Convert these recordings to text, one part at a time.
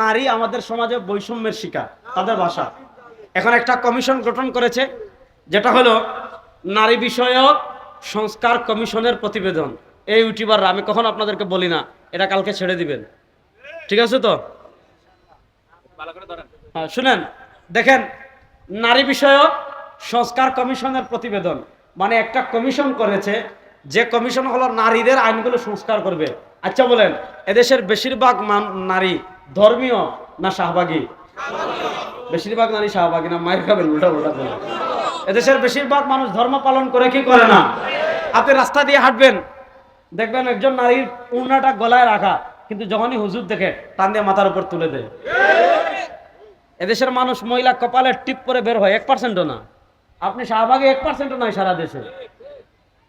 নারী আমাদের সমাজে বৈষম্যের শিকার, তাদের ভাষা। এখন একটা কমিশন গঠন করেছে, যেটা হলো নারী বিষয়ক সংস্কার কমিশনের প্রতিবেদন। এই ইউটিউবাররা, আমি কখন আপনাদেরকে বলি না, এটা কালকে ছেড়ে দিবেন, ঠিক আছে তো? হ্যাঁ, শুনেন, দেখেন, নারী বিষয়ক সংস্কার কমিশনের প্রতিবেদন, মানে একটা কমিশন করেছে, যে কমিশন হলো নারীদের আইনগুলো সংস্কার করবে। আচ্ছা বলেন, এদেশের বেশিরভাগ নারী ধর্মীয় না শাহবাগী? বেশিরভাগ নারী শাহবাগী না? মায়ের খাবেন উল্টা উল্টা বলে। এদেশের বেশিরভাগ মানুষ ধর্ম পালন করে কি করে না? আপনি রাস্তা দিয়ে হাঁটবেন, দেখবেন একজন নারীর উড়নাটা গলায় রাখা, কিন্তু যখনই হুজুর দেখে টান দিয়ে মাথার উপর তুলে দেয়। এদেশের মানুষ মহিলা কপালে টিপ করে বের হয় 1%ও না। আপনি শাহবাগে 1%ও নয়, সারা দেশে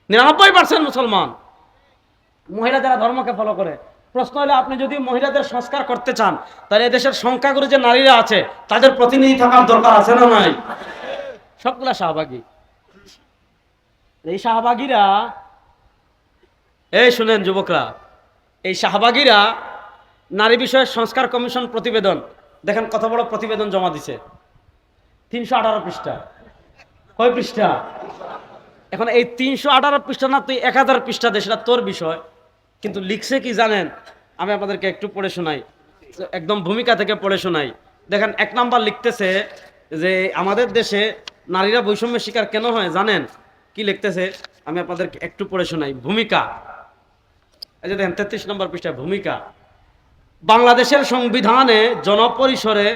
99% মুসলমান মহিলা যারা ধর্মকে ফলো করে। প্রশ্ন হলো, আপনি যদি মহিলাদের সংস্কার করতে চান, তাহলে এদেশের সংখ্যাগুরু যে নারীরা আছে তাদের প্রতিনিধি থাকার দরকার আছে না নাই? সবগুলা শাহবাগী। এই শাহবাগীরা, এই শুনেন যুবকরা, এই শাহবাগীরা নারী বিষয়ের সংস্কার কমিশন প্রতিবেদন, দেখেন কত বড় প্রতিবেদন জমা দিছে, 318 পৃষ্ঠা। কয় পৃষ্ঠা? এখন এই 318 পৃষ্ঠা না তুই 1000 পৃষ্ঠা দে, সেটা তোর বিষয়, কিন্তু লিখছে কি জানেন? আমি আপনাদেরকে একটু পড়ে শোনাই, একদম ভূমিকা থেকে পড়ে শোনাই। দেখেন, 1 নাম্বার লিখতেছে যে আমাদের দেশে নারীরা বৈষম্যের শিকার কেন হয় জানেন? কি লিখতেছে আমি আপনাদেরকে একটু পড়ে শোনাই। ভূমিকা, এই যে দেখেন 33 নম্বর পৃষ্ঠায় ভূমিকা। বাংলাদেশের সংবিধানে জনপরিসরে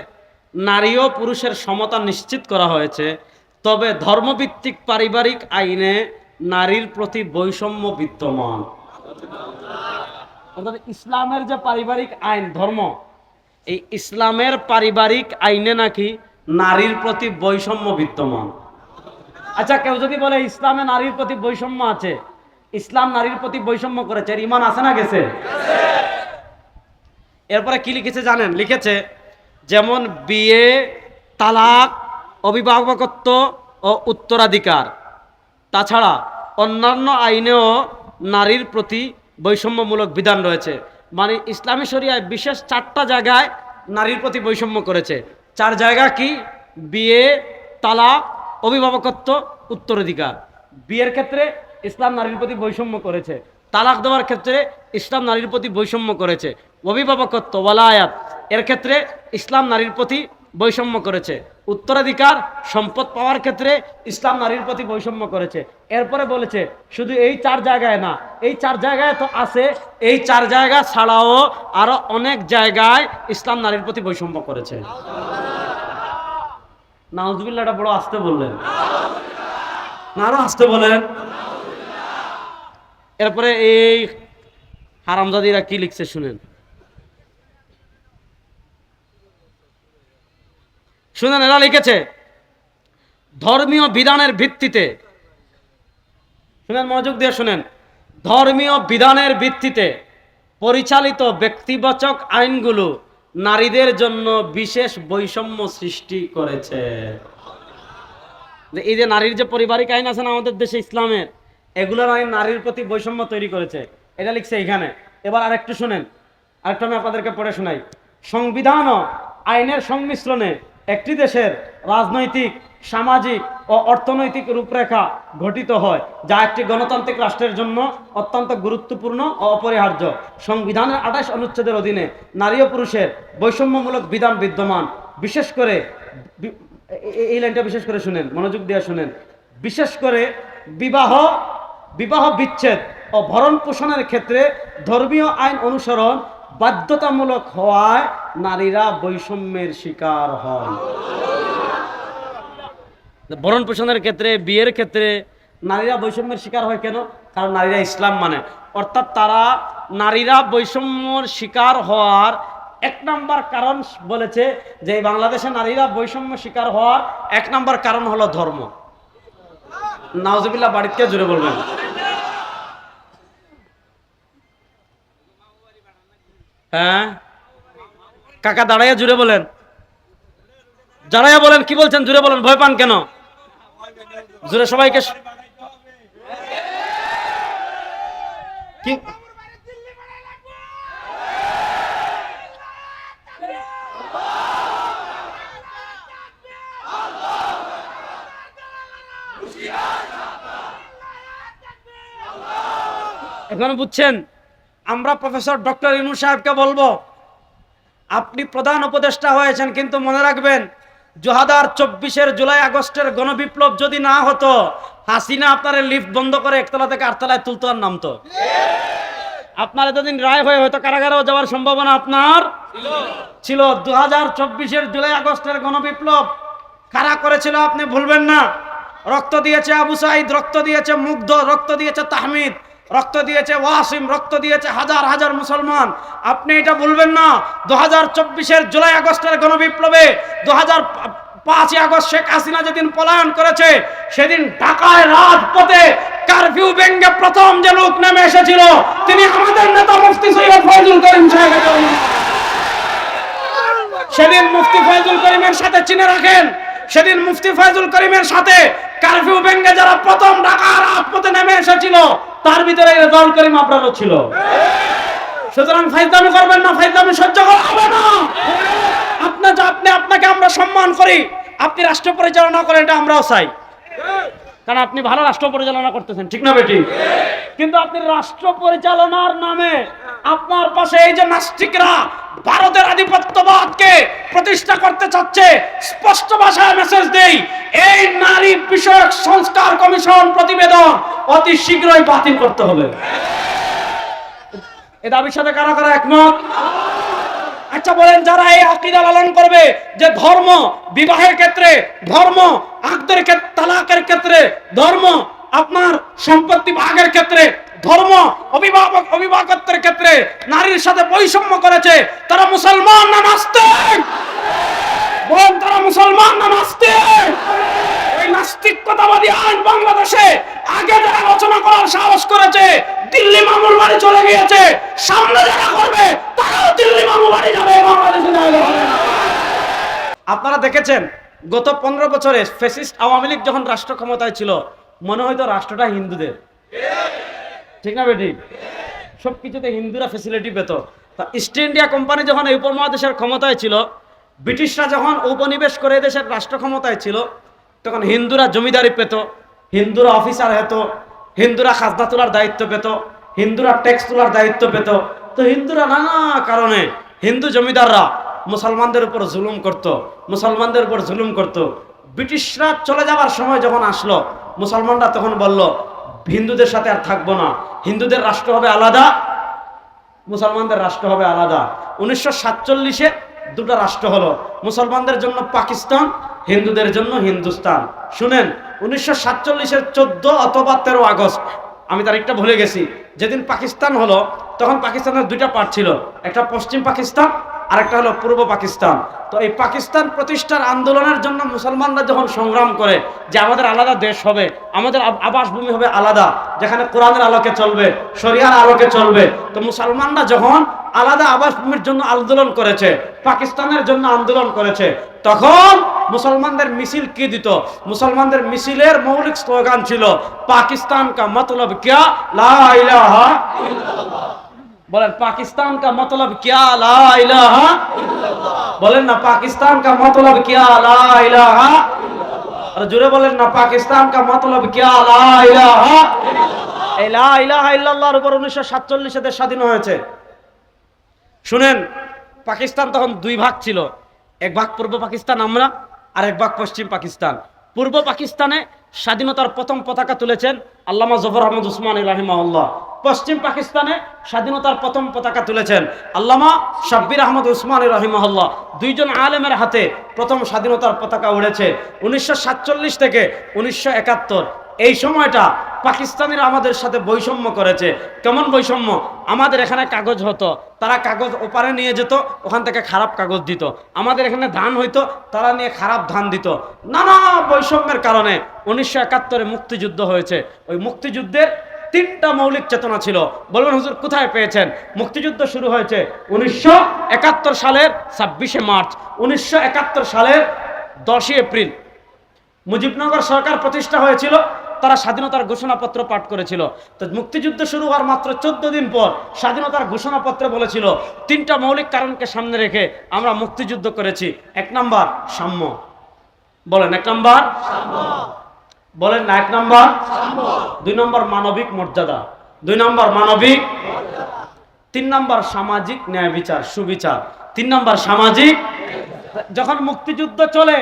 নারী ও পুরুষের সমতা নিশ্চিত করা হয়েছে, তবে ধর্মভিত্তিক পারিবারিক আইনে নারীর প্রতি বৈষম্য বিদ্যমান। অর্থাৎ ইসলামের যে পারিবারিক আইন, ধর্ম, এই ইসলামের পারিবারিক আইনে নাকি নারীর প্রতি বৈষম্য বিদ্যমান। আচ্ছা, কেউ যদি বলে ইসলামে নারীর প্রতি বৈষম্য আছে, ইসলাম নারীর প্রতি বৈষম্য করেছে, এর ঈমান আছে না গেছে? এরপরে কি লিখেছে জানেন? লিখেছে যেমন বিয়ে, তালাক, অভিভাবকত্ব ও উত্তরাধিকার, তাছাড়া অন্যান্য আইনেও নারীর প্রতি বৈষম্যমূলক বিধান রয়েছে। মানে ইসলামী শরিয়ায় বিশেষ 4টা জায়গায় নারীর প্রতি বৈষম্য করেছে। 4 জায়গা কি? বিয়ে, তালাক, অভিভাবকত্ব, উত্তরাধিকার। বিয়ের ক্ষেত্রে ইসলাম নারীর প্রতি বৈষম্য করেছে, তালাক দেওয়ার ক্ষেত্রে ইসলাম নারীর প্রতি বৈষম্য করেছে, অভিভাবকত্ব ওয়ালায়াত এর ক্ষেত্রে ইসলাম নারীর প্রতি বৈষম্য করেছে, উত্তরাধিকার সম্পদ পাওয়ার ক্ষেত্রে ইসলাম নারীর প্রতি বৈষম্য করেছে। এরপরে বলেছে শুধু এই 4 জায়গায় না, এই 4 জায়গায় তো আছে, এই 4 জায়গা ছাড়াও আরো অনেক জায়গায় ইসলাম নারীর প্রতি বৈষম্য করেছে। নাউজুবিল্লাহটা বড় আস্তে বললেন না, আরো আস্তে বলেন। এরপরে এই হারামজাদিরা কি লিখছে শুনেন, শুনেন। এরা লিখেছে ধর্মীয় বিধানের ভিত্তিতে, শুনেন মনোযোগ দিয়ে শুনেন, ধর্মীয় বিধানের ভিত্তিতে পরিচালিত ব্যক্তিবাচক আইনগুলো নারীদের জন্য বিশেষ বৈষম্য সৃষ্টি করেছে। এই যে নারীর যে পারিবারিক আইন আছে না আমাদের দেশে ইসলামের, এগুলো নারীর প্রতি বৈষম্য তৈরি করেছে, এটা লিখছে এখানে। এবার আরেকটু শুনেন, আরেকটু আমি আপনাদেরকে পড়ে শোনাই। সংবিধান ও আইনের সংমিশ্রণে একটি দেশের রাজনৈতিক, সামাজিক ও অর্থনৈতিক রূপরেখা গঠিত হয়, যা একটি গণতান্ত্রিক রাষ্ট্রের জন্য অত্যন্ত গুরুত্বপূর্ণ ও অপরিহার্য। সংবিধানের 28 অনুচ্ছেদের অধীনে নারী ও পুরুষের বৈষম্যমূলক বিধান বিদ্যমান। বিশেষ করে এই লাইনটা বিশেষ করে শুনেন, মনোযোগ দিয়ে শুনেন। বিশেষ করে বিবাহ বিচ্ছেদ ও ভরণ পোষণের ক্ষেত্রে ধর্মীয় আইন অনুসরণ বাধ্যতামূলক হওয়ায় নারীরা বৈষম্যের শিকার হয়। ভরণ পোষণের ক্ষেত্রে, বিয়ের ক্ষেত্রে নারীরা বৈষম্যের শিকার হয় কেন? কারণ নারীরা ইসলাম মানে। অর্থাৎ তারা, নারীরা বৈষম্যর শিকার হওয়ার 1 নাম্বার কারণ বলেছে যে বাংলাদেশে নারীরা বৈষম্য শিকার হওয়ার 1 নাম্বার কারণ হলো ধর্ম। নাউজুবিল্লাহ বাড়িতে জুড়ে বলবেন। হ্যাঁ কাকা, দাঁড়াইয়া জুড়ে বলেন, দাঁড়াইয়া বলেন, কি বলছেন জুড়ে বলেন, ভয় পান কেন? জুড়ে সবাইকে কি এখন বুঝছেন, আমরা প্রফেসর ডক্টর ইউনূস সাহেবকে বলবো, আপনি প্রধান উপদেষ্টা হয়েছেন, কিন্তু মনে রাখবেন 2024-এর জুলাই আগস্টের গণবিপ্লব যদি না হতো, হাসিনা আপনার লিফট বন্ধ করে একতলা থেকে আটতলায় তুলতো আর নামতো। আপনার এতদিন রায় হয়ে হয়তো কারাগারেও যাওয়ার সম্ভাবনা আপনার ছিল। 2024-এর জুলাই আগস্টের গণবিপ্লব কারা করেছিল আপনি ভুলবেন না। রক্ত দিয়েছে আবু সাঈদ, রক্ত দিয়েছে মুগ্ধ, রক্ত দিয়েছে তাহমিদ, রক্ত দিয়েছে ওয়াসিম, রক্ত দিয়েছে হাজার হাজার মুসলমান। আপনি এটা ভুলবেন না। 2024-এর জুলাই আগস্টের গণবিপ্লবে 2005 আগস্ট শেখ হাসিনা যেদিন পলায়ন করেছে, সেদিন ঢাকায় রাজপথে কারফিউ ভেঙে প্রথম যে লোক নেমে এসেছিল তিনি আমাদের নেতা মুফতি সৈয়দ ফয়জুল করিম সাহেব। সেদিন মুফতি ফয়জুল করিমের সাথে চিনে রাখেন, সেদিন মুফতি ফয়জুল করিমের সাথে কারফিউ ভেঙে যারা প্রথম ঢাকার রাজপথে নেমে এসেছিল, তার ভিতরে রেজাউল করিম আপনারও ছিল। সুতরাং ফাইজলামি করবেন না, ফাইজলামি সহ্য করা হবে না। আপনাকে আমরা সম্মান করি, আপনি রাষ্ট্র পরিচালনা করেন, এটা আমরাও চাই, কারণ আপনি ভালো রাষ্ট্র পরিচালনা করতেছেন, ঠিক না বেটি? কিন্তু আপনি রাষ্ট্র পরিচালনার নামে আপনার পাশে এই যে নাস্তিকরা ভারতের আধিপত্যবাদকে প্রতিষ্ঠা করতে চাচ্ছে, স্পষ্ট ভাষায় মেসেজ দেই, এই নারী বিষয়ক সংস্কার কমিশন প্রতিবেদন অতি শীঘ্রই বাতিল করতে হবে। এ দাবির সাথে কারা কারা একমত? আচ্ছা বলেন, যারা এই আকীদা লালন করবে যে ধর্ম বিবাহের ক্ষেত্রে, ধর্ম আকদের ক্ষেত্রে, তালাকের ক্ষেত্রে, ধর্ম আপনার সম্পত্তি ভাগের ক্ষেত্রে, ধর্ম অভিভাবকত্বের ক্ষেত্রে নারীর সাথে বৈষম্য করেছে, তারা মুসলমান না নাস্তিক? বলেন, তারা মুসলমান না নাস্তিক? এই নাস্তিকতাবাদী আইন বাংলাদেশে আগে যারা রচনা করার সাহস করেছে, দিল্লি মামুর বাড়ি চলে গিয়েছে, সামনে যারা করবে তারাও দিল্লি মামুর বাড়ি যাবে, বাংলাদেশে যাবে। আপনারা দেখেছেন গত 15 বছরে ফ্যাসিস্ট আওয়ামী লীগ যখন রাষ্ট্র ক্ষমতায় ছিল, মনে হয়তো রাষ্ট্রটা হিন্দুদের, ঠিক না বেটি? সবকিছুতে হিন্দুরা ফ্যাসিলিটি পেত। তা ইস্ট ইন্ডিয়া কোম্পানি যখন এই উপমহাদেশের ক্ষমতায় ছিল, ব্রিটিশরা যখন উপনিবেশ করে দেশের রাষ্ট্র ক্ষমতায় ছিল, তখন হিন্দুরা জমিদারি পেত, হিন্দুরা অফিসার হতো, হিন্দুরা খাজনা তোলার দায়িত্ব পেত, হিন্দুরা ট্যাক্স তোলার দায়িত্ব পেত। তো হিন্দুরা নানা কারণে, হিন্দু জমিদাররা মুসলমানদের উপর জুলুম করত, মুসলমানদের উপর জুলুম করত। ব্রিটিশরা চলে যাওয়ার সময় যখন আসলো, মুসলমানরা তখন বলল হিন্দুদের সাথে আর থাকবো না, হিন্দুদের রাষ্ট্র হবে আলাদা, মুসলমানদের রাষ্ট্র হবে আলাদা। 1947-এ দুটো রাষ্ট্র হলো, মুসলমানদের জন্য পাকিস্তান, হিন্দুদের জন্য হিন্দুস্তান। শুনেন, 1947-এর 14 অথবা 13 আগস্ট, আমি তারিখটা ভুলে গেছি, যেদিন পাকিস্তান হলো, তখন পাকিস্তানের দুইটা পার্ট ছিল, একটা পশ্চিম পাকিস্তান আর একটা হলো পূর্ব পাকিস্তান। তো এই পাকিস্তান প্রতিষ্ঠার আন্দোলনের জন্য মুসলমানরা যখন সংগ্রাম করে যে আমাদের আলাদা দেশ হবে, আমাদের আবাসভূমি হবে আলাদা, যেখানে কোরআনের আলোকে চলবে, শরিয়ার আলোকে চলবে, তো মুসলমানরা যখন আলাদা আবাসভূমির জন্য আন্দোলন করেছে, পাকিস্তানের জন্য আন্দোলন করেছে, তখন মুসলমানদের মিছিল কি দিত? মুসলমানদের মিছিলের মৌলিক স্লোগান ছিল, পাকিস্তান কা মতলব কিয়া লা ইলাহা ইল্লাল্লাহ। বলেন, পাকিস্তান কা মতলব কিয়া লা ইলাহা ইল্লাল্লাহ। বলেন না, পাকিস্তান কা মতলব কিয়া লা ইলাহা ইল্লাল্লাহ। আর জোরে বলেন না, পাকিস্তান কা মতলব কিয়া লা ইলাহা ইল্লাল্লাহ। এই লা ইলাহা ইল্লাল্লাহর উপর 1947-এ দেশ স্বাধীন হয়েছে। শুনেন, পাকিস্তান তখন দুই ভাগ ছিল, এক ভাগ পূর্ব পাকিস্তান আমরা, আর এক ভাগ পশ্চিম পাকিস্তান। পূর্ব পাকিস্তানে স্বাধীনতার প্রথম পতাকা তুলেছেন আল্লামা জফর আহমদ উসমানী রাহিমাহুল্লাহ। পশ্চিম পাকিস্তানে স্বাধীনতার প্রথম পতাকা তুলেছেন আল্লামা শাব্বির আহমদ উসমানী রাহিমাহুল্লাহ। দুইজন আলেমের হাতে প্রথম স্বাধীনতার পতাকা উড়েছে 1947 থেকে 1971। এই সময়টা পাকিস্তানিরা আমাদের সাথে বৈষম্য করেছে। কেমন বৈষম্য? আমাদের এখানে কাগজ হতো, তারা কাগজ ওপারে নিয়ে যেত, ওখান থেকে খারাপ কাগজ দিত। আমাদের এখানে ধান হইতো, তারা নিয়ে খারাপ ধান দিত। নানা বৈষম্যের কারণে 1971-এ মুক্তিযুদ্ধ হয়েছে। ওই মুক্তিযুদ্ধের 3টা মৌলিক চেতনা ছিল। বলবেন হুজুর কোথায় পেয়েছেন? মুক্তিযুদ্ধ শুরু হয়েছে 1971 সালের 26শে মার্চ, 1971 সালের 10ই এপ্রিল মুজিবনগর সরকার প্রতিষ্ঠা হয়েছিল, তারা স্বাধীনতার ঘোষণাপত্র পাঠ করেছিল। তো মুক্তিযুদ্ধ শুরু হওয়ার মাত্র 14 দিন পর স্বাধীনতার ঘোষণাপত্রে বলেছিল 3টা মৌলিক কারণকে সামনে রেখে আমরা মুক্তিযুদ্ধ করেছি। 1 নাম্বার সাম্য। বলেন 1 নাম্বার সাম্য। বলেন না 1 নাম্বার সাম্য। 2 নম্বর মানবিক মর্যাদা। 2 নম্বর মানবিক, 3 নম্বর সামাজিক ন্যায় বিচার সুবিচার, 3 নম্বর সামাজিক। যখন মুক্তিযুদ্ধ চলে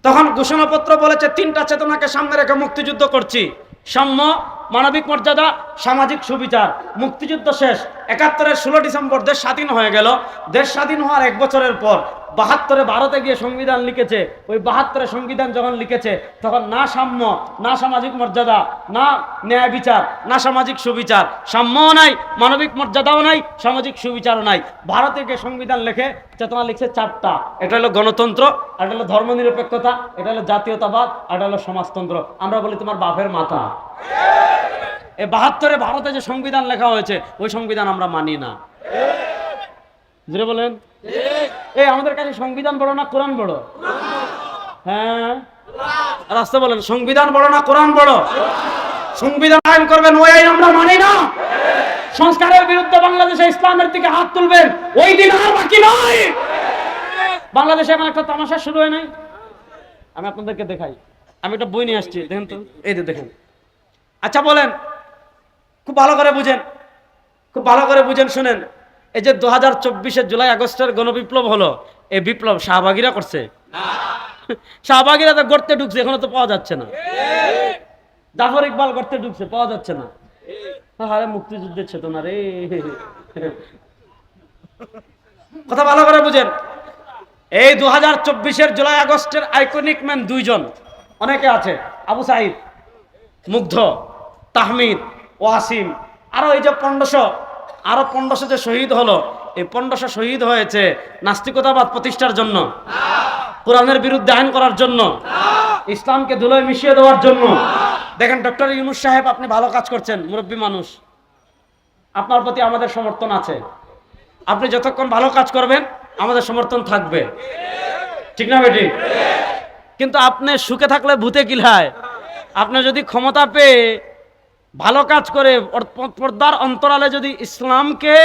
তখন ঘোষণাপত্র বলেছে 3টা চেতনাকে সামনে রেখে মুক্তিযুদ্ধ করছি: সাম্য, মানবিক মর্যাদা, সামাজিক সুবিচার। মুক্তিযুদ্ধ শেষ, 71-এর 16 ডিসেম্বর দেশ স্বাধীন হয়ে গেল। দেশ স্বাধীন হওয়ার 1 বছরের পর 72-এ ভারতে গিয়ে সংবিধান লিখেছে। ওই 72-এ সংবিধান যখন লিখেছে তখন না সাম্য, না সামাজিক মর্যাদা, না ন্যায় বিচার, না সামাজিক সুবিচার। সাম্যও নাই, মানবিক মর্যাদাও নাই, সামাজিক সুবিচারও নাই। ভারতে গিয়ে সংবিধান লিখে চেতনা লিখছে 4টা। এটা হলো গণতন্ত্র, এটা হলো ধর্মনিরপেক্ষতা, এটা হলো জাতীয়তাবাদ, এটা হলো সমাজতন্ত্র। আমরা বলি তোমার বাপের মাথা। এই 72-এ ভারতে যে সংবিধান লেখা হয়েছে ওই সংবিধান আমরা মানি না। জোরে বলেন। এই আমাদের কাছে সংবিধান বড় না কোরআন বড়? হ্যাঁ, রাস্তা বলেন, সংবিধান বড় না কোরআন বড়? সংবিধান আইন করবেন, ওই আইন আমরা মানি না। সংস্কারের বিরুদ্ধে বাংলাদেশে ইসলামের দিকে হাত তুলবেন, ওই দিন আর বাকি নয়। বাংলাদেশে এখন একটা তামাশা শুরু হয় নাই? আমি আপনাদেরকে দেখাই, আমি একটা বই নিয়ে আসছি, দেখেন তো, এই যে দেখেন। আচ্ছা বলেন, খুব ভালো করে বুঝেন, খুব ভালো করে বুঝেন, শুনেন। এই যে 2024-এর জুলাই আগস্টের গণবিপ্লব হলো, এই বিপ্লব শাহবাগীরা করছে? শাহবাগীরা তো গর্তে ঢুকছে, এখনো তো পাওয়া যাচ্ছে না। জাফর ইকবাল গর্তে ঢুকছে, পাওয়া যাচ্ছে না। আরে মুক্তিযুদ্ধের চেতনা রে। কথা ভালো করে বুঝেন। এই 2024-এর জুলাই আগস্টের আইকনিক ম্যান 2 জন, অনেকে আছে, আবু সাইদ, মুগ্ধ, তাহমিদ, ওয়াসিম, আরো এই যে 1500 যে শহীদ হলো, এই 1500 শহীদ হয়েছে নাস্তিকতাবাদ প্রতিষ্ঠার জন্য, কোরআনের বিরুদ্ধে আইন করার জন্য, ইসলামকে ধুলোয় মিশিয়ে দেওয়ার জন্য। দেখেন ডক্টর ইউনূস সাহেব, আপনি ভালো কাজ করছেন, মুরব্বী মানুষ, আপনার প্রতি আমাদের সমর্থন আছে। আপনি যতক্ষণ ভালো কাজ করবেন আমাদের সমর্থন থাকবে, ঠিক না বেটি? কিন্তু আপনি সুখে থাকলে ভূতে কিলায়। আপনি যদি ক্ষমতা পেয়ে ভালো কাজ করে পর্দার অন্তরালে যদি ইসলামকে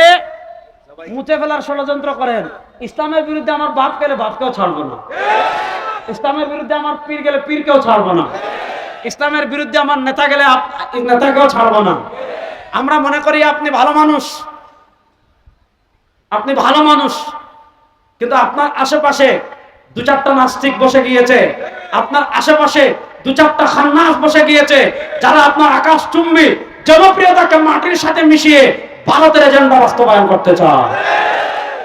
মুছে ফেলার ষড়যন্ত্র করেন, ইসলামের বিরুদ্ধে আমার বাপ গেলে বাপকেও ছাড়বো না, ইসলামের বিরুদ্ধে আমার পীর গেলে পীরকেও ছাড়বো না, ইসলামের বিরুদ্ধে আমার নেতা গেলে নেতাকেও ছাড়বো না। আমরা মনে করি আপনি ভালো মানুষ, আপনি ভালো মানুষ, কিন্তু আপনার আশেপাশে 2-4টা নাস্তিক বসে গিয়েছে, আপনার আশেপাশে 2-4টা খান্নাস বসে গিয়েছে, যারা আপনার আকাশচুম্বী জনপ্রিয়তাকে মাটির সাথে মিশিয়ে ভারতের এজেন্ডা বাস্তবায়ন করতে চায়।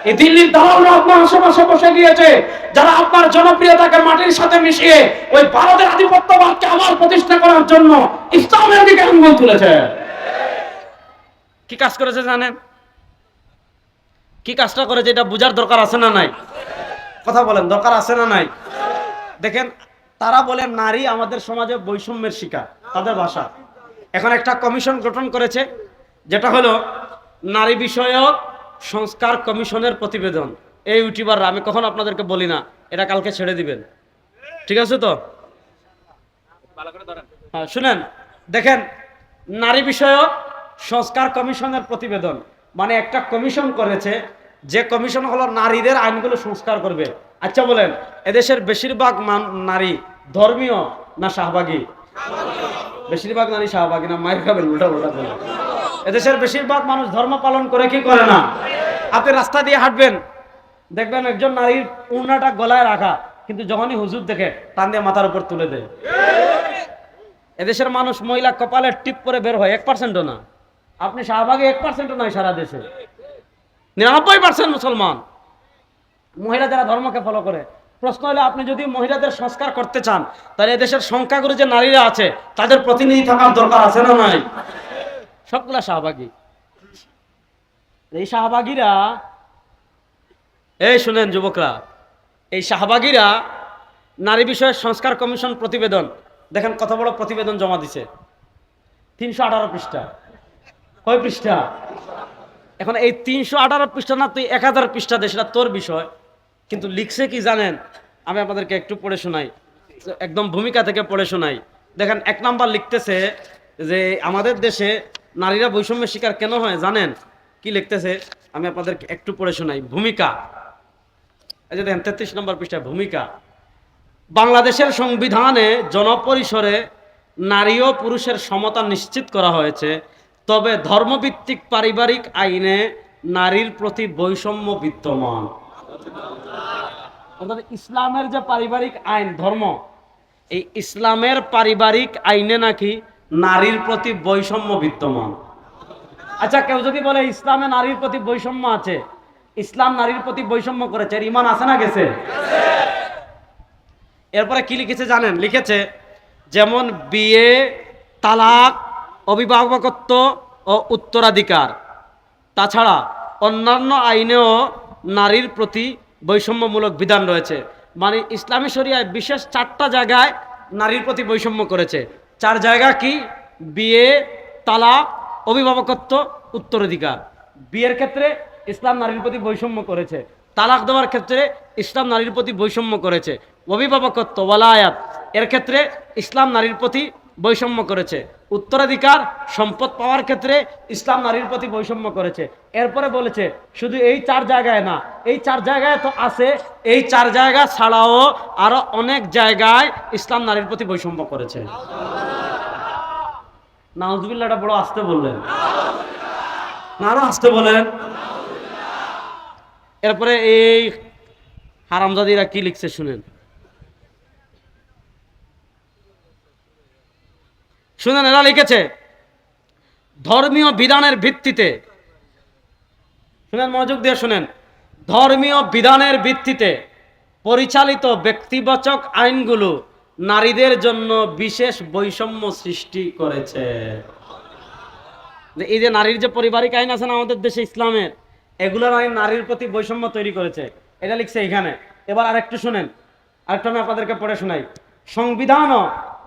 এই দিল্লির দালালরা আপনার আশেপাশে বসে গিয়েছে, যারা আপনার জনপ্রিয়তাকে মাটির সাথে মিশিয়ে ওই ভারতের আধিপত্যবাদকে আবার প্রতিষ্ঠা করার জন্য ইসলামের দিকে আঙ্গুল তুলেছে। কি কাজ করেছে জানেন? কি কাজটা করেছে এটা বোঝার দরকার আছে না নাই? কথা বলেন, দরকার আছে না নাই? দেখেন, তারা বলে নারী আমাদের সমাজে বৈষম্যের শিকার, তাদের ভাষা। এখন একটা কমিশন গঠন করেছে, যেটা হলো নারী বিষয়ক সংস্কার কমিশনের প্রতিবেদন। এই ইউটিউবাররা, আমি কখন আপনাদেরকে বলি না, এটা কালকে ছেড়ে দিবেন, ঠিক আছে তো? হ্যাঁ, শুনেন, দেখেন, নারী বিষয়ক সংস্কার কমিশনের প্রতিবেদন, মানে একটা কমিশন করেছে, যে কমিশন হলো নারীদের আইনগুলো সংস্কার করবে। আচ্ছা বলেন, এদেশের বেশিরভাগ নারী ধর্মীয় না শাহবাগী? বেশিরভাগ নারী শাহবাগী না? মায়ের খাবেন উল্টা উল্টা বলে। এদেশের বেশিরভাগ মানুষ ধর্ম পালন করে কি করে না? আপনি রাস্তা দিয়ে হাঁটবেন, দেখবেন একজন নারীর উড়নাটা গলায় রাখা, কিন্তু যখনই হুজুর দেখে টান দিয়ে মাথার উপর তুলে দেয়। এদেশের মানুষ মহিলা কপালে টিপ করে বের হয়, 1%ও না। আপনি শাহবাগে 1%ও নাই সারা দেশে, 99% মুসলমান মহিলা যারা ধর্মকে ফলো করে। প্রশ্ন হলো, আপনি যদি মহিলাদের সংস্কার করতে চান, তাহলে এদেশের সংখ্যাগুরু যে নারীরা আছে তাদের প্রতিনিধি থাকার দরকার আছে না নাই? সবগুলা শাহবাগী। এই শাহবাগীরা, এই শুনেন যুবকরা, এই শাহবাগীরা নারী বিষয়ক সংস্কার কমিশন প্রতিবেদন, দেখেন কত বড় প্রতিবেদন জমা দিছে, 318 পৃষ্ঠা। কয় পৃষ্ঠা? এখন এই 318 পৃষ্ঠা না তুই 1000 পৃষ্ঠা দে, সেটা তোর বিষয়। কিন্তু লিখছে কি জানেন? আমি আপনাদেরকে একটু পড়ে শোনাই, একদম ভূমিকা থেকে পড়ে শোনাই। দেখেন, 1 নাম্বার লিখতেছে যে আমাদের দেশে নারীরা বৈষম্যের শিকার কেন হয় জানেন? কি লিখতেছে আমি আপনাদেরকে একটু পড়ে শোনাই। ভূমিকা, এই যে দেখেন 33 নম্বর পৃষ্ঠায় ভূমিকা। বাংলাদেশের সংবিধানে জনপরিসরে নারী ও পুরুষের সমতা নিশ্চিত করা হয়েছে, তবে ধর্মভিত্তিক পারিবারিক আইনে নারীর প্রতি বৈষম্য বিদ্যমান। অর্থাৎ ইসলামের যে পারিবারিক আইন ধর্ম, এই ইসলামের পারিবারিক আইনে নাকি নারীর প্রতি বৈষম্য বিদ্যমান। আচ্ছা, কেউ যদি বলে ইসলামে নারীর প্রতি বৈষম্য আছে, ইসলাম নারীর প্রতি বৈষম্য করেছে, এর ঈমান আছে না গেছে? এরপরে কি লিখেছে জানেন? লিখেছে যেমন বিয়ে, তালাক, অভিভাবকত্ব ও উত্তরাধিকার, তাছাড়া অন্যান্য আইনেও নারীর প্রতি বৈষম্যমূলক বিধান রয়েছে। মানে ইসলামী শরিয়ায় বিশেষ 4টা জায়গায় নারীর প্রতি বৈষম্য করেছে। 4 জায়গা কি? বিয়ে, তালাক, অভিভাবকত্ব, উত্তরাধিকার। বিয়ের ক্ষেত্রে ইসলাম নারীর প্রতি বৈষম্য করেছে, তালাক দেওয়ার ক্ষেত্রে ইসলাম নারীর প্রতি বৈষম্য করেছে, অভিভাবকত্ব ওয়ালায়াত এর ক্ষেত্রে ইসলাম নারীর প্রতি বৈষম্য করেছে, উত্তরাধিকার সম্পদ পাওয়ার ক্ষেত্রে ইসলাম নারীর প্রতি বৈষম্য করেছে। এরপরে বলেছে শুধু এই 4 জায়গায় না, এই 4 জায়গায় তো আছে, এই 4 জায়গা ছাড়াও আরো অনেক জায়গায় ইসলাম নারীর প্রতি বৈষম্য করেছে। নাউজুবিল্লাহটা বড় আস্তে বললেন না, আরো আস্তে বলেন। এরপরে এই হারামজাদিরা কি লিখছে শুনেন, শুনেন। এরা লিখেছে ধর্মীয় বিধানের ভিত্তিতে, শুনেন মনোযোগ দিয়ে শুনেন, ধর্মীয় বিধানের ভিত্তিতে পরিচালিত ব্যক্তিবাচক আইনগুলো নারীদের জন্য বিশেষ বৈষম্য সৃষ্টি করেছে। এই যে নারীর যে পারিবারিক আইন আছে না আমাদের দেশে ইসলামের, এগুলো নারীর প্রতি বৈষম্য তৈরি করেছে, এটা লিখছে এখানে। এবার আরেকটু শুনেন, আরেকটু আমি আপনাদেরকে পড়ে শোনাই। সংবিধান ও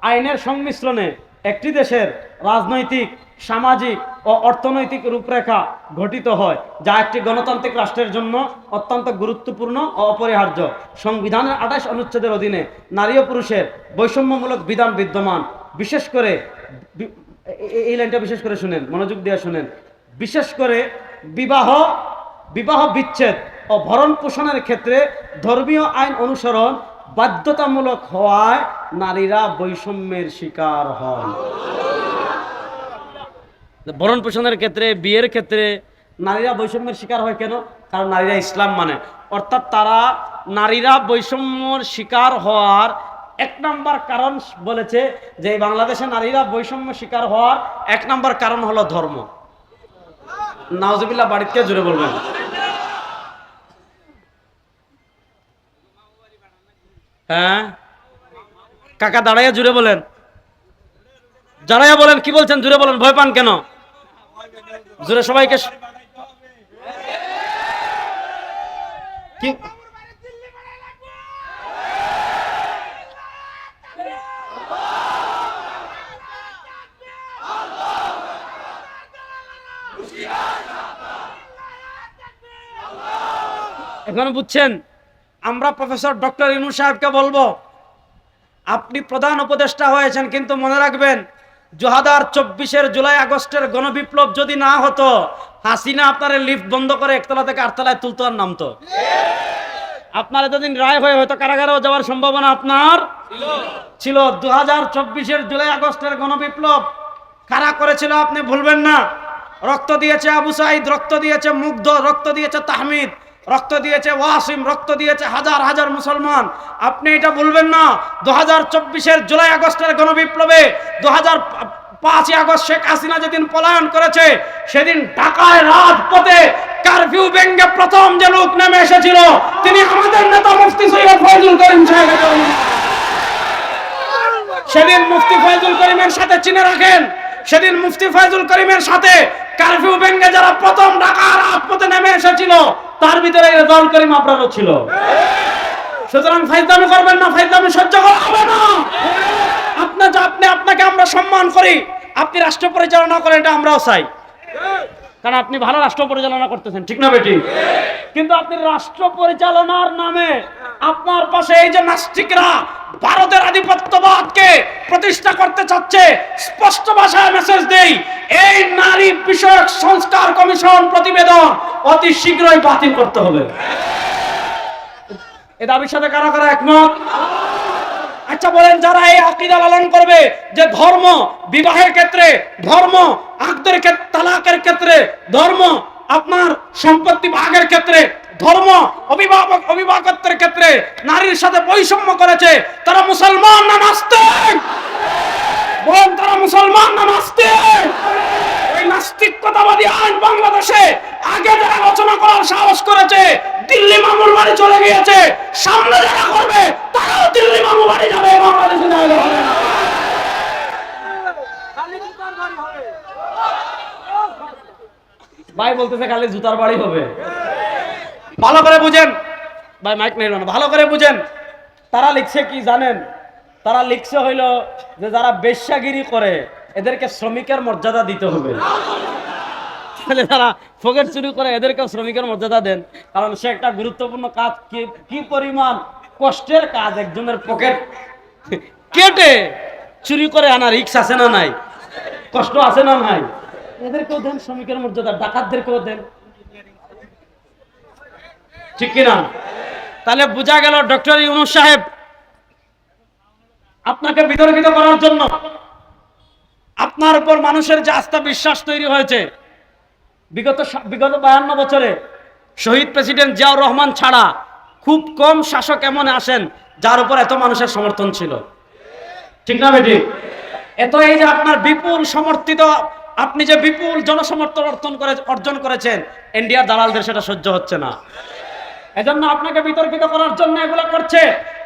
আইনের সংমিশ্রণে একটি দেশের রাজনৈতিক, সামাজিক ও অর্থনৈতিক রূপরেখা গঠিত হয়, যা একটি গণতান্ত্রিক রাষ্ট্রের জন্য অত্যন্ত গুরুত্বপূর্ণ ও অপরিহার্য। সংবিধানের 28 অনুচ্ছেদের অধীনে নারী ও পুরুষের বৈষম্যমূলক বিধান বিদ্যমান। বিশেষ করে এই লাইনটা বিশেষ করে শুনেন, মনোযোগ দিয়ে শুনেন। বিশেষ করে বিবাহ বিচ্ছেদ ও ভরণ পোষণের ক্ষেত্রে ধর্মীয় আইন অনুসরণ বাধ্যতামূলক হওয়ায় নারীরা বৈষম্যের শিকার হয়। ভরণ পোষণের ক্ষেত্রে, বিয়ের ক্ষেত্রে নারীরা বৈষম্যের শিকার হয় কেন? কারণ নারীরা ইসলাম মানে। অর্থাৎ নারীরা বৈষম্যর শিকার হওয়ার 1 নম্বর কারণ বলেছে যে বাংলাদেশে নারীরা বৈষম্য শিকার হওয়ার 1 নম্বর কারণ হলো ধর্ম। নাউজুবিল্লাহ বাড়িতে জুড়ে বলবেন। হ্যাঁ কাকা দাঁড়াইয়া জুড়ে বলেন, দাঁড়াইয়া বলেন, কি বলছেন জুড়ে বলেন, ভয় পান কেন? জুড়ে সবাইকে কি এখন বুঝছেন? আমরা প্রফেসর ডক্টর ইউনূস সাহেবকে বলবো, আপনি প্রধান উপদেষ্টা হয়েছেন, কিন্তু মনে রাখবেন 2024-এর জুলাই আগস্টের গণবিপ্লব যদি না হতো, হাসিনা আপনার লিফট বন্ধ করে 1 তলা থেকে 8 তলায় তুলতো আর নামতো। আপনার এতদিন রায় হয়ে হয়তো কারাগারেও যাওয়ার সম্ভাবনা আপনার ছিল। 2024-এর জুলাই আগস্টের গণবিপ্লব কারা করেছিল আপনি ভুলবেন না। রক্ত দিয়েছে আবু সাঈদ, রক্ত দিয়েছে মুগ্ধ, রক্ত দিয়েছে তাহমিদ, রক্ত দিয়েছে ওয়াসিম, রক্ত দিয়েছে হাজার হাজার মুসলমান। আপনি এটা ভুলবেন না। 2024-এর জুলাই আগস্টের গণবিপ্লবে 2005 আগস্ট শেখ হাসিনা যেদিন পলায়ন করেছে, সেদিন ঢাকায় রাজপথে কারফিউ ভেঙে প্রথম যে লোক নেমে এসেছিল তিনি আমাদের নেতা মুফতি সৈয়দ ফয়জুল করিম সাহেব। সেদিন মুফতি ফয়জুল করিমের সাথে চিনে রাখেন, সেদিন মুফতি ফয়জুল করিমের সাথে কারফিউ ভেঙে যারা প্রথম ঢাকার রাজপথে নেমে এসেছিল, তার ভিতরে রেজাউল করিম আপনারও ছিল। সুতরাং ফাইজলামি করবেন না, ফাইজলামি সহ্য করা হবে না। আপনাকে আমরা সম্মান করি, আপনি রাষ্ট্র পরিচালনা করেন, এটা আমরাও চাই, কারণ আপনি ভালো রাষ্ট্র পরিচালনা করতেছেন, ঠিক না বেটি? কিন্তু আপনি রাষ্ট্র পরিচালনার নামে আপনার পাশে এই যে নাস্তিকরা ভারতের আধিপত্যবাদকে প্রতিষ্ঠা করতে চাচ্ছে, স্পষ্ট ভাষায় মেসেজ দেই, এই নারী বিষয়ক সংস্কার কমিশন প্রতিবেদন অতি শীঘ্রই বাতিল করতে হবে। এ দাবির সাথে কারা কারা একমত? আচ্ছা বলেন, যারা এই আকীদা লালন করবে যে ধর্ম বিবাহের ক্ষেত্রে, ধর্ম আকদের ক্ষেত্রে, তালাকের ক্ষেত্রে, ধর্ম আপনার সম্পত্তি ভাগের ক্ষেত্রে, ধর্ম অভিভাবকত্বের ক্ষেত্রে নারীর সাথে বৈষম্য করেছে, তারা মুসলমান না নাস্তিক? বলেন, তারা মুসলমান না নাস্তিক? ওই নাস্তিকতাবাদী আইন বাংলাদেশে আগে যারা রচনা করার সাহস করেছে, দিল্লি মামুর বাড়ি চলে গিয়েছে, সামনে যারা করবে তারাও দিল্লি মামু বাড়ি যাবে, বাংলাদেশে জায়গা হবে না। ভাই বলতেছে খালি জুতার বাড়ি হবে। ভালো করে বুঝেন ভাই, মাইক নেই না, ভালো করে বুঝেন। তারা লিখছে কি জানেন? তারা লিখছে হইল যে যারা বেশ্যাগিরি করে এদেরকে শ্রমিকের মর্যাদা দিতে হবে। তাহলে যারা ফকেট চুরি করে এদেরকে শ্রমিকের মর্যাদা দেন, কারণ সে একটা গুরুত্বপূর্ণ কাজ। কি পরিমাণ কষ্টের কাজ একজনের পকেট কেটে চুরি করে আনা, রিক্স আছে না নাই? কষ্ট আছে না নাই? এদেরকেও দেন শ্রমিকের মর্যাদা, ডাকাতদেরকেও দেন, ঠিক কিনা? তাহলে বোঝা গেল ডক্টর ইউনূস সাহেব আপনাকে বিতর্কিত করার জন্য, আপনার উপর মানুষের যে আস্থা বিশ্বাস তৈরি হয়েছে বিগত 52 বছরে, শহীদ প্রেসিডেন্ট জিয়াউর রহমান ছাড়া খুব কম শাসক এমন আসেন যার উপর এত মানুষের সমর্থন ছিল, ঠিক না বেটি? এত এই যে আপনার বিপুল সমর্থিত, আপনি যে বিপুল জনসমর্থন অর্জন করেছেন, ইন্ডিয়ার দালালদের সেটা সহ্য হচ্ছে না। এজন্য আপনাকে বিতর্কিত করার জন্য এগুলো করছে।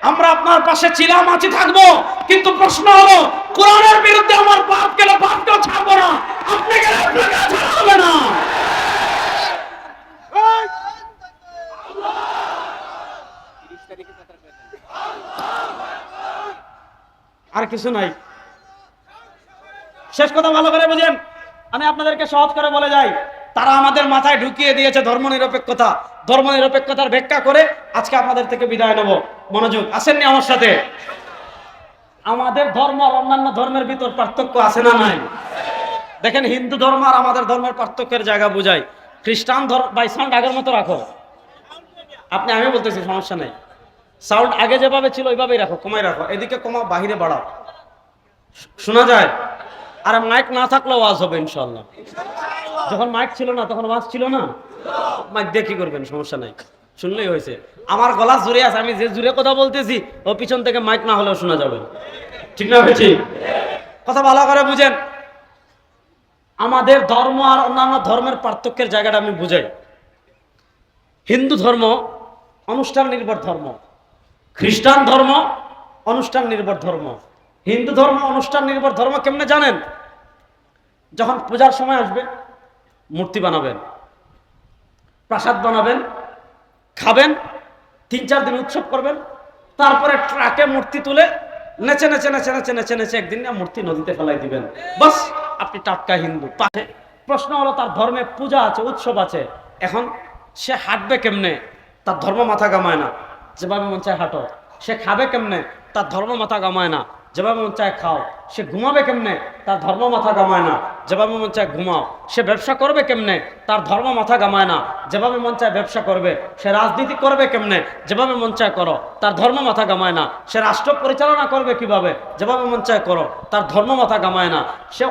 আমরা আপনার পাশে ছিলাম, আছি, থাকবো, কিন্তু প্রশ্ন হলো কোরআনের বিরুদ্ধে আমার বাপ গেলে বাপকেও ছাড়বো না, আপনি গেলে আপনাকেও ছাড়া হবে না। আর কিছু নাই, শেষ কথা ভালো করে বুঝেন। আমি আপনাদেরকে সহজ করে বলে যাই, তারা আমাদের মাথায় ঢুকিয়ে দিয়েছে ধর্মনিরপেক্ষতা। ধর্মনিরপেক্ষতার ব্যাখ্যা করে আজকে আপনাদের থেকে বিদায় নেব। মনোযোগ, আসেননি আমার সাথে? আমাদের ধর্ম আর অন্যান্য ধর্মের ভিতর পার্থক্য আছে না নাই? দেখেন, হিন্দু ধর্ম আর আমাদের ধর্মের পার্থক্যের জায়গা বুঝাই। খ্রিস্টান ধর্ম, বাই সাউন্ড আগের মতো রাখো। আপনি, আমি বলতেছি সমস্যা নেই, সাউন্ড আগে যেভাবে ছিল ওইভাবেই রাখো, কমাই রাখো, এদিকে কমাও, বাহিরে বাড়াও, শোনা যায়। আর মাইক না থাকলেও ওয়াজ হবে ইনশাআল্লাহ। যখন মাইক ছিল না তখন ওয়াজ ছিল না, মাইক দিয়ে কি করবেন, সমস্যা নাই, শুনলেই হয়েছে। আমার গলা জুড়ে আছে, আমি যে জুড়ে কথা বলতেছি ও পিছন থেকে মাইক না হলেও শোনা যাবে, ঠিক না বেশি? কথা ভালো করে বুঝেন। আমাদের ধর্ম আর অন্যান্য ধর্মের পার্থক্যের জায়গাটা আমি বুঝাই। হিন্দু ধর্ম অনুষ্ঠান নির্ভর ধর্ম, খ্রিস্টান ধর্ম অনুষ্ঠান নির্ভর ধর্ম। হিন্দু ধর্ম অনুষ্ঠান নির্ভর ধর্ম কেমনে জানেন? যখন পূজার সময় আসবে মূর্তি বানাবেন, প্রাসাদ বানাবেন, খাবেন, 3-4 দিন উৎসব করবেন, তারপরে ট্রাকে মূর্তি তুলে নেচে নেচে নেচে নেচে নেচে নেচে একদিন না মূর্তি নদীতে ফেলাই দিবেন, বাস আপনি টাটকা হিন্দু। প্রশ্ন হলো, তার ধর্মে পূজা আছে, উৎসব আছে, এখন সে হাঁটবে কেমনে? তার ধর্ম মাথা কামায় না, যেভাবে মন চায় হাঁটো। সে খাবে কেমনে? তার ধর্ম মাথা কামায় না, যেভাবে মন চায় খাও। সে ঘুমাবে কেমনে? তার ধর্ম মাথা কামায় না, যেভাবে মন চায় ঘুমাও। সে ব্যবসা করবে কেমনে? তার ধর্ম মাথা কামায় না, যেভাবে মন চায় ব্যবসা করবে। সে রাজনীতি করবে কেমনে? যেভাবে মন চায় করো, তার ধর্ম মাথা কামায় না। সে রাষ্ট্র পরিচালনা করবে কিভাবে? যেভাবে মন চায় করো, তার ধর্ম মাথা কামায় না। সে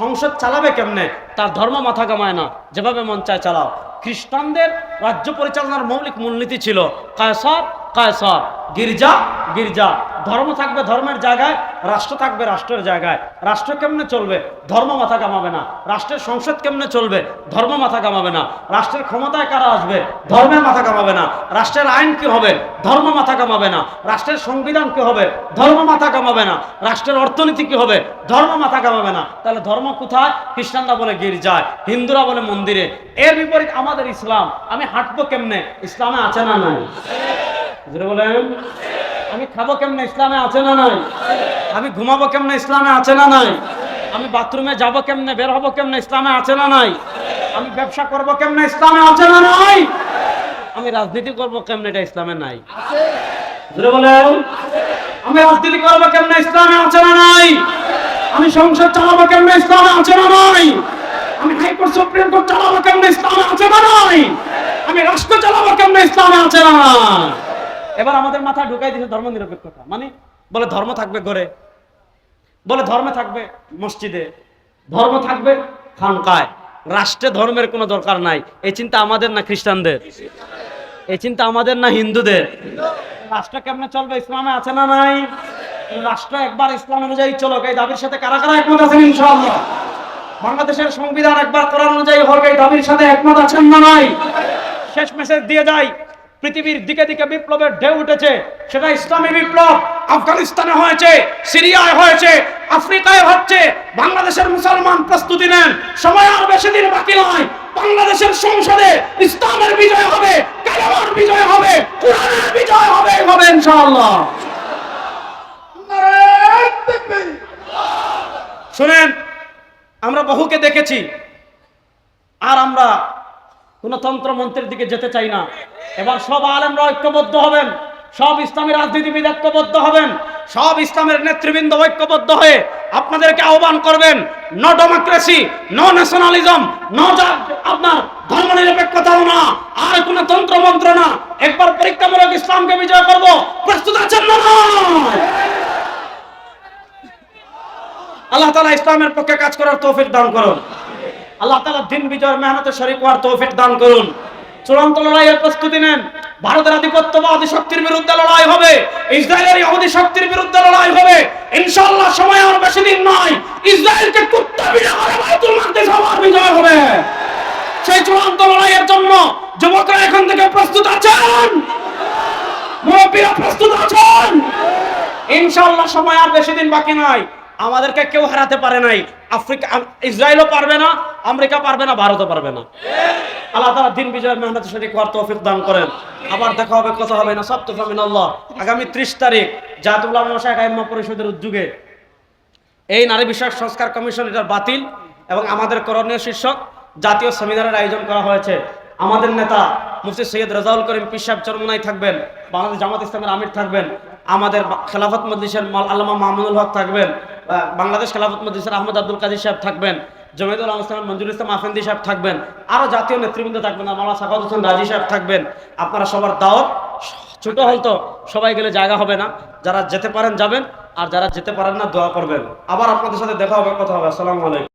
সংসদ চালাবে কেমনে? তার ধর্ম মাথা কামায় না, যেভাবে মন চায় চালাও। খ্রিস্টানদের রাজ্য পরিচালনার মৌলিক মূলনীতি ছিল কায়সার কায়সার, গির্জা গির্জা। ধর্ম থাকবে ধর্মের জায়গায়, রাষ্ট্র থাকবে রাষ্ট্রের জায়গায়। রাষ্ট্র কেমনে চলবে? ধর্ম মাথা কামাবে না। রাষ্ট্রের সংসদ কেমনে চলবে? ধর্ম মাথা কামাবে না। রাষ্ট্রের ক্ষমতায় কারা আসবে? ধর্মের মাথা কামাবে না। রাষ্ট্রের আইন কি হবে? ধর্ম মাথা কামাবে না। রাষ্ট্রের সংবিধান কি হবে? ধর্ম মাথা কামাবে না। রাষ্ট্রের অর্থনীতি কি হবে? ধর্ম মাথা কামাবে না। তাহলে ধর্ম কোথায়? খ্রিস্টানরা বলে গির্জায়, হিন্দুরা বলে মন্দিরে। এর বিপরীত আমাদের ইসলাম। আমি হাঁটবো কেমনে? ইসলামে আছে না নাই? বলেন, আমি খাবো কেমনে? ইসলামে আছে না নাই? আমি ঘুমাবো কেমনে? ইসলামে আছে না নাই? আমি বাথরুমে যাবো কেমনে, বের হবো কেমনে? ইসলামে আছে না নাই? আমি ব্যবসা করবো কেমনে? ইসলামে আছে না নাই? আমি রাজনীতি করবো কেমনে? এটা ইসলামে নাই। বলেন, আমি রাজনীতি করবো কেমনে? ইসলামে আছে না নাই? আমি সংসদ চালাবো কেমনে? ইসলামে আছে না নাই? আমি হাইকোর্ট সুপ্রিম কোর্ট চালাবো কেমনে? ইসলামে আছে না নাই? আমি রাষ্ট্র চালাবো কেমনে? ইসলামে আছে না নাই? এবার আমাদের মাথায় ঢুকাই দিয়েছে ধর্ম নিরপেক্ষতা, মানে বলে ধর্ম থাকবে ঘরে, বলে ধর্ম থাকবে মসজিদে, ধর্ম থাকবে খানকায়, রাষ্ট্রে ধর্মের কোনো দরকার নাই। এই চিন্তা আমাদের না খ্রিস্টানদের? এই চিন্তা আমাদের না হিন্দুদের? রাষ্ট্র কেমনে চলবে? ইসলামে আছে না নাই? রাষ্ট্র একবার ইসলাম অনুযায়ী চলুক, এই দাবির সাথে কারা কারা একমত আছেন ইনশাআল্লাহ? বাংলাদেশের সংবিধান একবার কোরআন অনুযায়ী হোক, এই দাবির সাথে একমত আছেন না নাই? শেষ মেসেজ দিয়ে যাই, পৃথিবীর দিকে দিকে বিপ্লবের ঢেউ উঠেছে, সেটা ইসলামী বিপ্লব আফগানিস্তানে হয়েছে, সিরিয়ায় হয়েছে, আফ্রিকায় হচ্ছে। বাংলাদেশের মুসলমান প্রস্তুতি নেন, সময় আর বেশি দিন বাকি নয়। বাংলাদেশের সংসদে ইসলামের বিজয় হবে, কালেমার বিজয় হবে, কোরআনের বিজয় হবে ইনশাআল্লাহ। শুনেন, আমরা বহুকে দেখেছি, আর আমরা কোন তন্ত্রমন্ত্রের দিকে যেতে চাই না। এবার সব আলেমরা ঐক্যবদ্ধ হবেন, সব ইসলামী রাজনীতিবিদ ঐক্যবদ্ধ হবেন, সব ইসলামের নেতৃবৃন্দ ঐক্যবদ্ধ হয়ে আপনাদেরকে আহ্বান করবেন, no democracy, no nationalism, no আপনার ধর্মনিরপেক্ষতাও না, আর কোন তন্ত্রমন্ত্র না, একবার পরীক্ষামূলক ইসলামকে বিজয় করব। প্রস্তুত আছেন না? আল্লাহ তাআলা ইসলামের পক্ষে কাজ করার তৌফিক দান করুন। আল্লাহ তাআলা দিন বিজয়ের মেহনতে শরীক হওয়ার তৌফিক দান করুন। চূড়ান্ত লড়াইয়ের প্রস্তুতি নেন। ভারতের আধিপত্যবাদী শক্তির বিরুদ্ধে লড়াই হবে, ইসরায়েলের ইহুদি শক্তির বিরুদ্ধে লড়াই হবে ইনশাআল্লাহ। সময় আর বেশি দিন নয়, ইসরায়েলকে কুত্তা বিনা করে বাইতুল মাকদিস হওয়ার বিজয় হবে। সেই চূড়ান্ত লড়াইয়ের জন্য যুবকরা এখন থেকে প্রস্তুত আছেন? মুরব্বীরা প্রস্তুত আছেন? ইনশাআল্লাহ সময় আর বেশি দিন বাকি নয়। আমাদেরকে কেউ হারাতে পারে নাই। আফ্রিকা, ইসরায়েলও পারবে না, আমেরিকা পারবে না, ভারতও পারবে না। আল্লাহ তাআলা দিন বিজয়ের মেহনতে শরীক হওয়ার তৌফিক দান করেন। আবার দেখা হবে, কথা হবে না, সব তৌফিক মিনাল্লাহ। আগামী 30 তারিখ জাতীয় উলামা মাশায়েখ আইম্মা পরিষদের উদ্যোগে এই নারী বিষয়ক সংস্কার কমিশন এটার বাতিল এবং আমাদের করণীয় শীর্ষক জাতীয় সেমিনারের আয়োজন করা হয়েছে। আমাদের নেতা মুফতি সৈয়দ রেজাউল করিম পীর সাহেব চরমোনাই থাকবেন, বাংলাদেশ জামাত ইসলামের আমির থাকবেন, আমাদের খেলাফত মজলিসের আল্লামা মামুনুল হক থাকবেন, বাংলাদেশ খেলাফত মজলিসের আহমদ আব্দুল কাদির সাহেব থাকবেন, জমিয়তুল ইসলামের মঞ্জুর ইসলাম আফেন্দি সাহেব থাকবেন, আরো জাতীয় নেতৃবৃন্দ থাকবেন, মাওলানা সাখাওয়াত হোসেন রাজি সাহেব থাকবেন। আপনারা সবার দাওয়াত। ছোট হল তো সবাই গেলে জায়গা হবে না, যারা যেতে পারেন যাবেন, আর যারা যেতে পারেন না দোয়া করবেন। আবার আপনাদের সাথে দেখা হবে, কথা হবে। আসসালামু আলাইকুম।